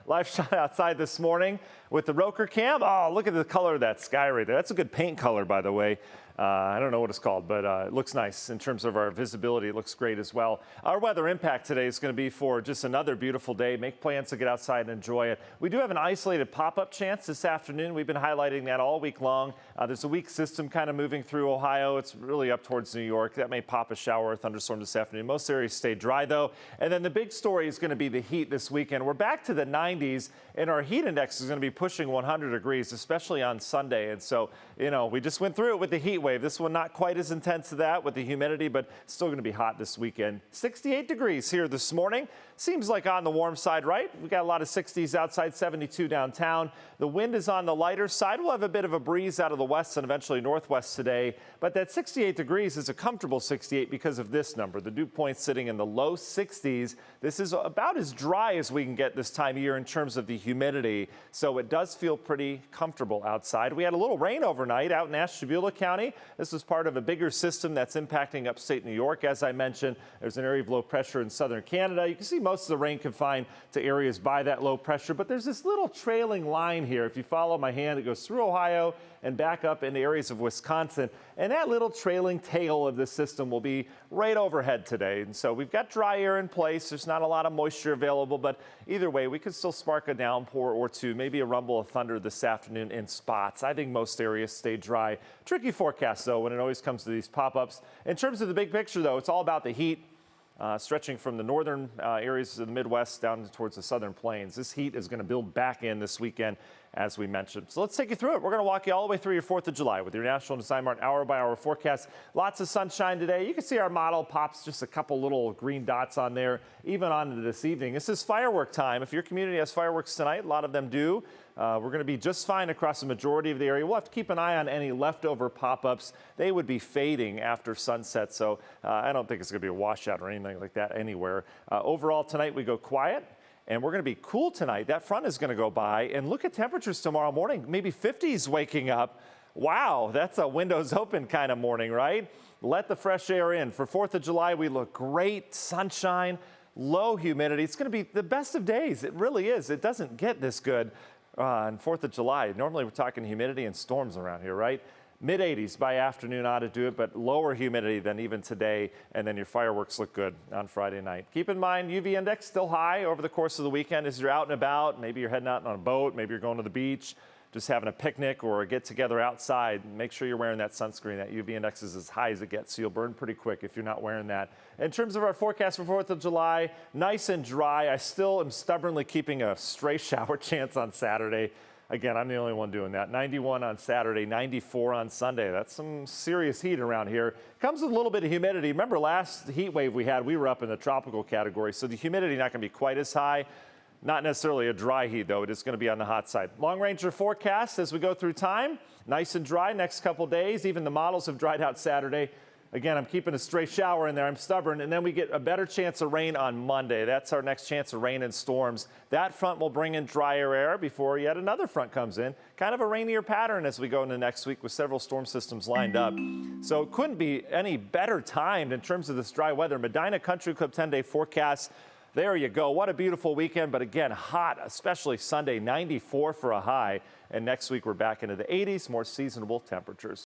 Live shot outside this morning with the Roker cam. Oh, look at the color of that sky right there. That's a good paint color, by the way. I don't know what it's called, but it looks nice in terms of our visibility. It looks great as well. Our weather impact today is going to be for just another beautiful day. Make plans to get outside and enjoy it. We do have an isolated pop-up chance this afternoon. We've been highlighting that all week long. There's a weak system kind of moving through Ohio. It's really up towards New York. That may pop a shower or thunderstorm this afternoon. Most areas stay dry, though. And then the big story is going to be the heat this weekend. We're back to the 90s, and our heat index is going to be pushing 100 degrees, especially on Sunday. And so, you know, we just went through it with the heat wave. This one not quite as intense as that with the humidity, but still going to be hot this weekend. 68 degrees here this morning. Seems like on the warm side, right? We got a lot of 60s outside, 72 downtown. The wind is on the lighter side. We'll have a bit of a breeze out of the west and eventually northwest today. But that 68 degrees is a comfortable 68 because of this number. The dew point sitting in the low 60s. This is about as dry as we can get this time of year in terms of the humidity. So it does feel pretty comfortable outside. We had a little rain overnight out in Ashtabula County. This was part of a bigger system that's impacting upstate New York. As I mentioned, there's an area of low pressure in southern Canada. You can see most of the rain confined to areas by that low pressure, but there's this little trailing line here. If you follow my hand, it goes through Ohio and back up into areas of Wisconsin. And that little trailing tail of the system will be right overhead today. And so we've got dry air in place. There's not a lot of moisture available, but either way, we could still spark a downpour or two, maybe a rumble of thunder this afternoon in spots. I think most areas stay dry. Tricky forecast, though, when it always comes to these pop-ups. In terms of the big picture, though, it's all about the heat. Stretching from the northern areas of the Midwest down towards the southern plains. This heat is going to build back in this weekend, as we mentioned. So let's take you through it. We're going to walk you all the way through your 4th of July with your National Design Mart hour-by-hour forecast. Lots of sunshine today. You can see our model pops just a couple little green dots on there, even on into this evening. This is firework time. If your community has fireworks tonight, a lot of them do. We're going to be just fine across the majority of the area. We'll have to keep an eye on any leftover pop-ups. They would be fading after sunset, so I don't think it's going to be a washout or anything like that anywhere. Overall, tonight we go quiet. And we're going to be cool tonight. That front is going to go by. And look at temperatures tomorrow morning. Maybe 50s waking up. Wow, that's a windows open kind of morning, right? Let the fresh air in. For 4th of July, we look great. Sunshine, low humidity. It's going to be the best of days. It really is. It doesn't get this good on 4th of July. Normally, we're talking humidity and storms around here, right? Mid-80s by afternoon ought to do it, but lower humidity than even today, and then your fireworks look good on Friday night. Keep in mind, UV index still high over the course of the weekend as you're out and about. Maybe you're heading out on a boat, maybe you're going to the beach, just having a picnic or a get-together outside. Make sure you're wearing that sunscreen. That UV index is as high as it gets, so you'll burn pretty quick if you're not wearing that. In terms of our forecast for 4th of July, nice and dry. I still am stubbornly keeping a stray shower chance on Saturday. Again, I'm the only one doing that. 91 on Saturday, 94 on Sunday. That's some serious heat around here. Comes with a little bit of humidity. Remember last heat wave we had, we were up in the tropical category, so the humidity not going to be quite as high. Not necessarily a dry heat, though. It is going to be on the hot side. Long Ranger forecast as we go through time. Nice and dry next couple days. Even the models have dried out Saturday. Again, I'm keeping a stray shower in there. I'm stubborn. And then we get a better chance of rain on Monday. That's our next chance of rain and storms. That front will bring in drier air before yet another front comes in. Kind of a rainier pattern as we go into next week with several storm systems lined up. So it couldn't be any better timed in terms of this dry weather. Medina Country Club 10-day forecast. There you go. What a beautiful weekend. But again, hot, especially Sunday, 94 for a high. And next week, we're back into the 80s, more seasonable temperatures.